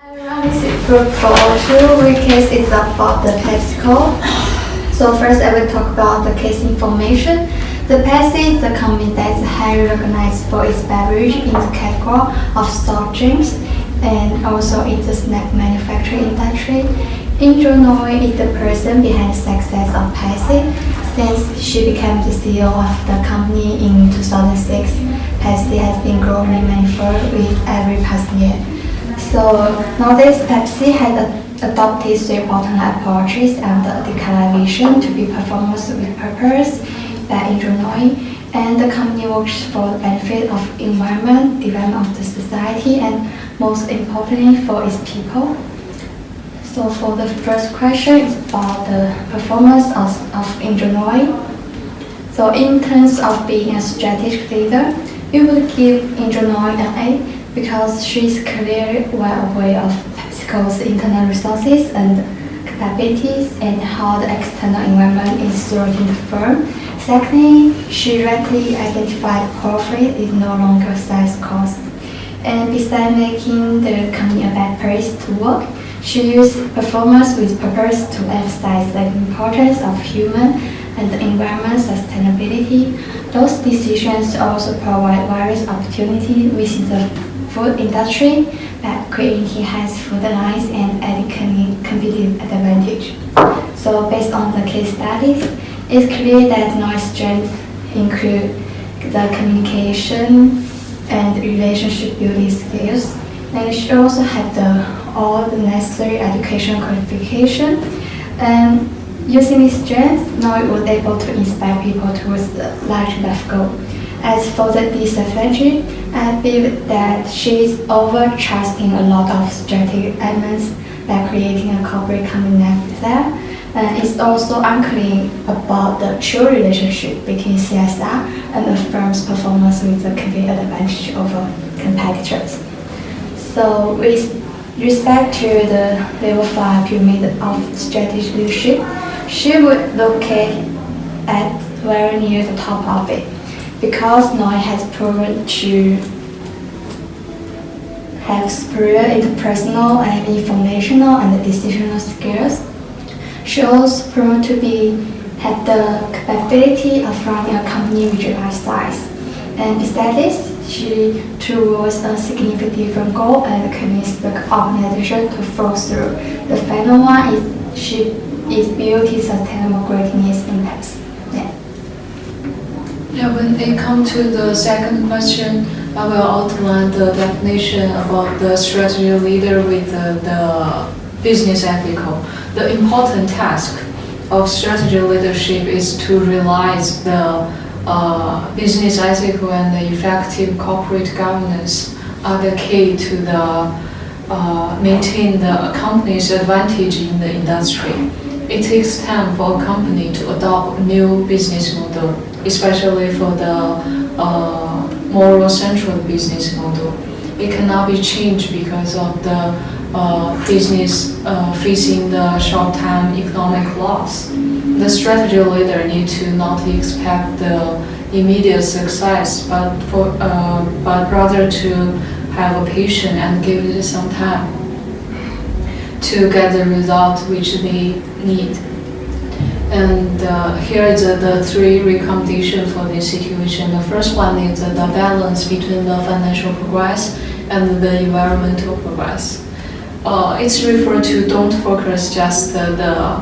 Everyone is group for 2 case is about the PepsiCo. So first I will talk about the case information. The Pepsi is the company that is highly recognized for its beverage in the category of soft drinks and also in the snack manufacturing industry. Illinois is the person behind the success of Pepsi. Since she became the CEO of the company in 2006, Pepsi has been growing manifold with every past year. So nowadays, Pepsi has adopted 3 bottom line approaches and declared vision to be performance with purpose by Illinois, and the company works for the benefit of environment, development of the society, and most importantly for its people. So for the first question, it's about the performance of Illinois. So in terms of being a strategic leader, we would give Illinois an A because she is clearly well aware of PepsiCo's internal resources and capabilities and how the external environment is supporting the firm. Secondly, she rightly identified profit is no longer sales cost. And besides making the company a better place to work, she used performance with purpose to emphasize the importance of human and environment sustainability. Those decisions also provide various opportunities within the food industry by creating enhanced food lines and adding competitive advantage. So based on the case studies, it's clear that Noise strengths include the communication and relationship building skills, and she also had all the necessary educational qualification. And using these strengths, Noise was able to inspire people towards the large life goal. As for the disadvantage, I believe that she is over-trusting a lot of strategic elements by creating a corporate company there. And it's also unclear about the true relationship between CSR and the firm's performance with the competitive advantage over competitors. So with respect to the level 5 pyramid of strategic leadership, she would locate at very near the top of it. Because Noi has proven to have superior interpersonal and informational and decisional skills, she also proven to have the capability of running a company with large size. And besides this, she towards a significant different goal and convinced the organization to follow through. The final one is she is building sustainable greatness in Pepsi. Yeah, when it comes to the second question, I will outline the definition about the strategy leader with the business ethical. The important task of strategy leadership is to realize the business ethical and the effective corporate governance are the key to the maintain the company's advantage in the industry. It takes time for a company to adopt a new business model, especially for the moral-central business model. It cannot be changed because of the business facing the short-term economic loss. The strategy leader needs to not expect the immediate success, but rather to have a patience and give it some time to get the result which they need. And here is the 3 recommendations for this situation. The first one is the balance between the financial progress and the environmental progress. It's referred to don't focus just the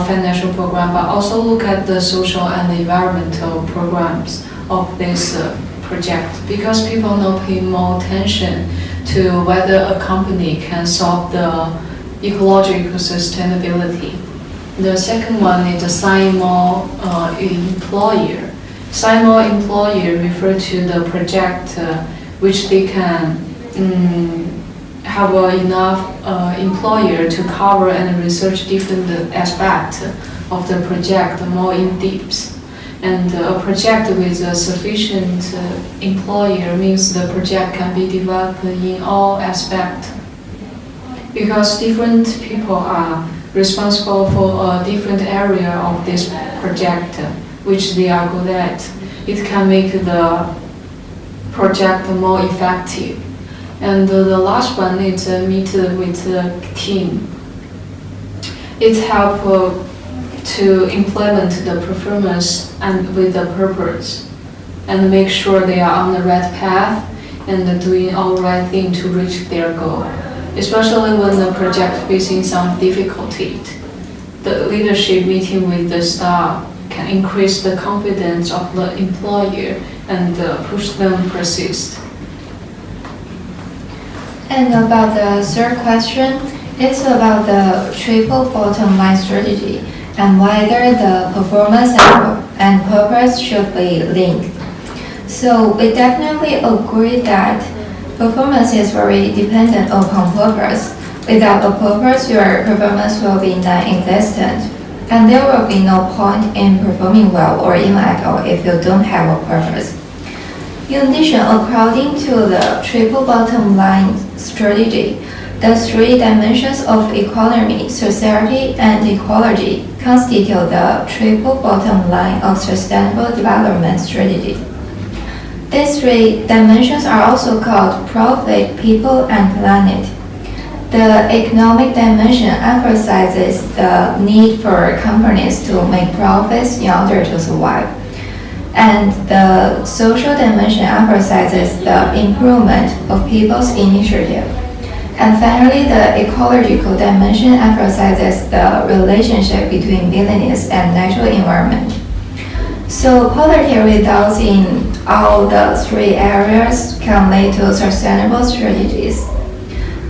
financial program, but also look at the social and environmental programs of this project, because people now pay more attention to whether a company can solve the ecological sustainability. The second one is the sign more employer. Sign more employer refer to the project which they can have enough employer to cover and research different aspects of the project more in depth. And a project with a sufficient employer means the project can be developed in all aspects, because different people are responsible for a different area of this project which they are good at. It can make the project more effective. And the last one is meet with the team. It helps to implement the performance and with the purpose, and make sure they are on the right path and doing all right thing to reach their goal. Especially when the project facing some difficulty, the leadership meeting with the staff can increase the confidence of the employer and push them persist. And about the third question, it's about the triple bottom line strategy and whether the performance and purpose should be linked. So we definitely agree that performance is very dependent upon purpose. Without a purpose, your performance will be non-existent, and there will be no point in performing well or even at all if you don't have a purpose. In addition, according to the triple bottom line strategy, the three dimensions of economy, society, and ecology constitute the triple bottom line of sustainable development strategy. These three dimensions are also called profit, people, and planet. The economic dimension emphasizes the need for companies to make profits in order to survive. And the social dimension emphasizes the improvement of people's initiative. And finally, the ecological dimension emphasizes the relationship between business and natural environment. So poverty results in all the three areas can lead to sustainable strategies.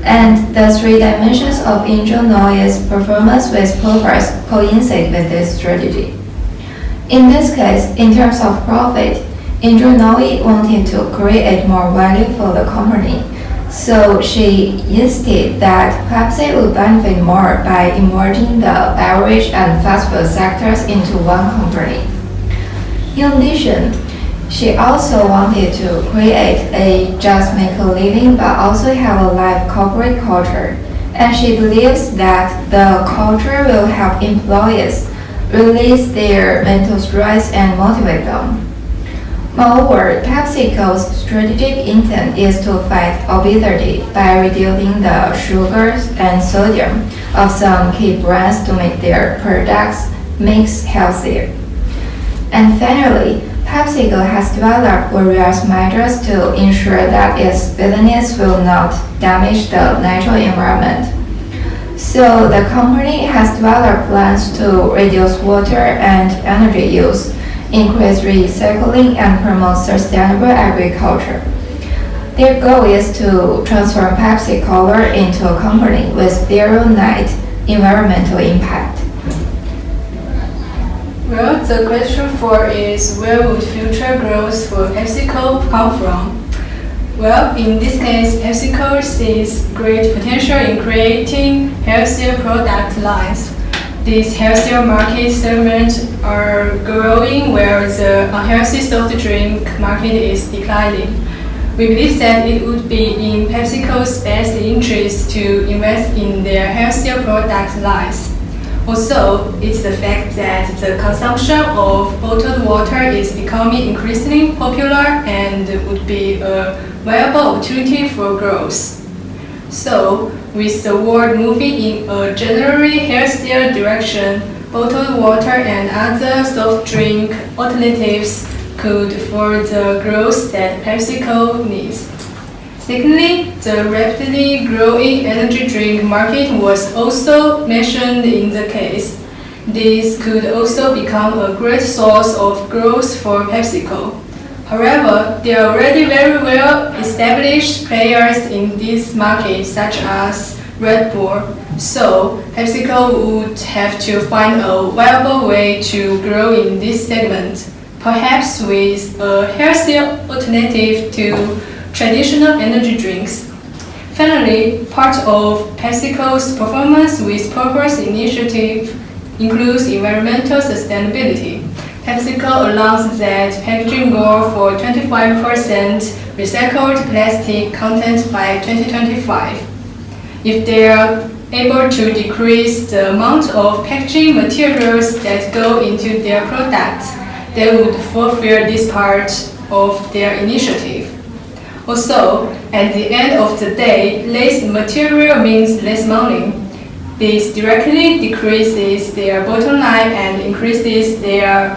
And the three dimensions of Angel Noy's performance with purpose coincide with this strategy. In this case, in terms of profit, Angel Noy wanted to create more value for the company. So she insisted that Pepsi would benefit more by merging the beverage and fast food sectors into one company. In addition, she also wanted to create a just make a living but also have a live corporate culture. And she believes that the culture will help employees release their mental stress and motivate them. Moreover, PepsiCo's strategic intent is to fight obesity by reducing the sugars and sodium of some key brands to make their products mix healthier. And finally, PepsiCo has developed various measures to ensure that its business will not damage the natural environment. So the company has developed plans to reduce water and energy use, increase recycling, and promote sustainable agriculture. Their goal is to transform Pepsi Color into a company with zero net environmental impact. Well, the question 4 is where would future growth for PepsiCo come from? Well, in this case, PepsiCo sees great potential in creating healthier product lines. These healthier market segments are growing where the unhealthy soft drink market is declining. We believe that it would be in PepsiCo's best interest to invest in their healthier product lines. Also, it's the fact that the consumption of bottled water is becoming increasingly popular and would be a viable opportunity for growth. So, with the world moving in a generally healthier direction, bottled water and other soft drink alternatives could afford the growth that PepsiCo needs. Secondly, the rapidly growing energy drink market was also mentioned in the case. This could also become a great source of growth for PepsiCo. However, there are already very well established players in this market such as Red Bull, so PepsiCo would have to find a viable way to grow in this segment, perhaps with a healthier alternative to traditional energy drinks. Finally, part of PepsiCo's performance with purpose initiative includes environmental sustainability. PepsiCo announced that packaging goal for 25% recycled plastic content by 2025. If they are able to decrease the amount of packaging materials that go into their products, they would fulfill this part of their initiative. Also, at the end of the day, less material means less money. This directly decreases their bottom line and increases their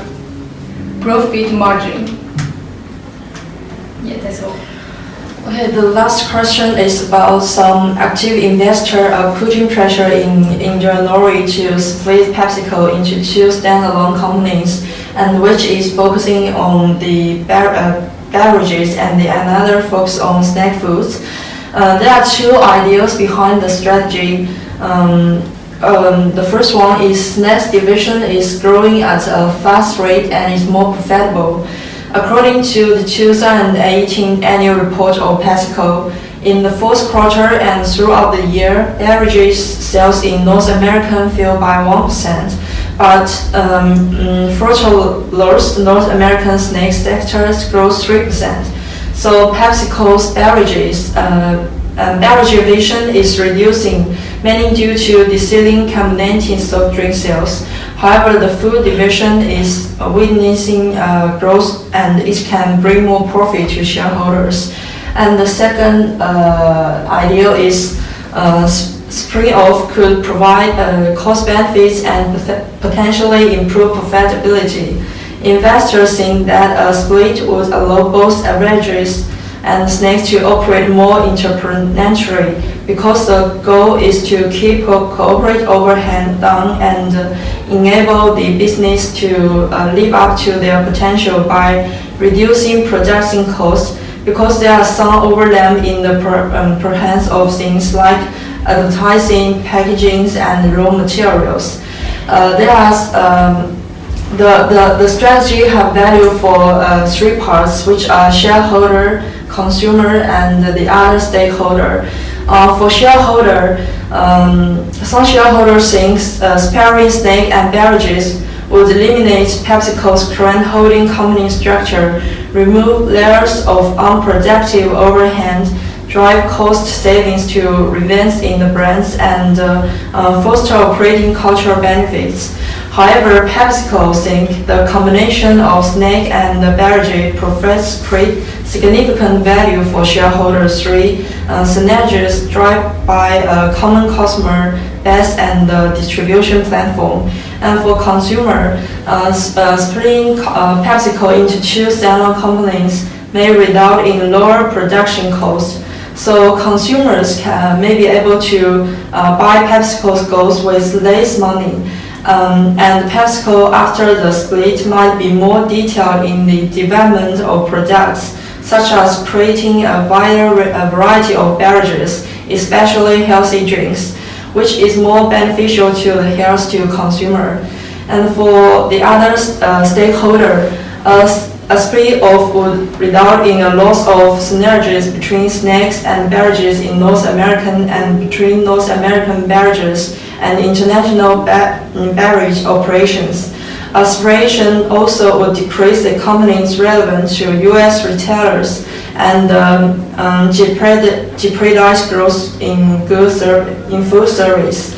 profit margin. Yeah, that's all. Okay, the last question is about some active investors are putting pressure in January to split PepsiCo into two standalone companies, and which is focusing on the beverages and the another focus on snack foods. There are two ideas behind the strategy. The first one is snacks division is growing at a fast rate and is more profitable. According to the 2018 annual report of PepsiCo, in the fourth quarter and throughout the year, beverages sales in North America fell by 1%, but Fructose North American snack sectors grew 3%. So PepsiCo's beverage division is reducing, mainly due to declining carbonated soft drink sales. However, the food division is witnessing growth and it can bring more profit to shareholders. And the second idea is spin-off could provide cost benefits and potentially improve profitability. Investors think that a split would allow both beverages and snacks to operate more entrepreneurially, because the goal is to keep corporate overhead down and enable the business to live up to their potential by reducing production costs, because there are some overlap in the perhaps of things like advertising, packaging, and raw materials. The strategy have value for three parts, which are shareholder, consumer, and the other stakeholder. For shareholder, some shareholders think sparing snack and beverages would eliminate PepsiCo's current holding company structure, remove layers of unproductive overhead, drive cost savings to reinvest in the brands, and foster operating cultural benefits. However, PepsiCo think the combination of snack and beverage profits create significant value for shareholders through synergies driven by a common customer base and distribution platform. And for consumer, splitting PepsiCo into two standalone companies may result in lower production costs. So consumers may be able to buy PepsiCo's goods with less money. And PepsiCo after the split might be more detailed in the development of products, such as creating a wider variety of beverages, especially healthy drinks, which is more beneficial to the health to consumer. And for the other stakeholder, a split-off would result in a loss of synergies between snacks and beverages in North American and between North American beverages and international beverage operations. A separation also would decrease the company's relevance to U.S. retailers and jeopardize growth in food service.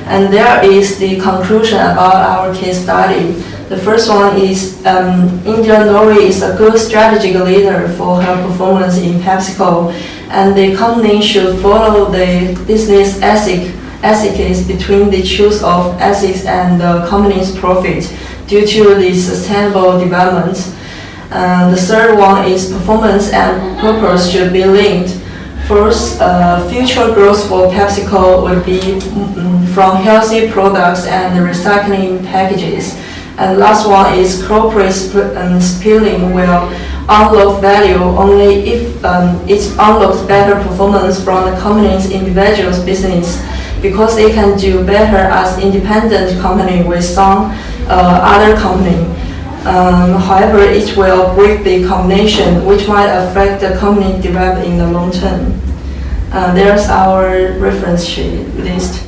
And there is the conclusion about our case study. The first one is India Nori is a good strategic leader for her performance in PepsiCo, and the company should follow the business ethics between the choice of ethics and the company's profit due to the sustainable development. The third one is performance and purpose should be linked. First, future growth for PepsiCo will be from healthy products and recycling packages. And last one is corporate splitting will unlock value only if it unlocks better performance from the company's individual business, because they can do better as independent company with some other company. However, it will break the combination, which might affect the company development in the long term. There's our reference sheet list.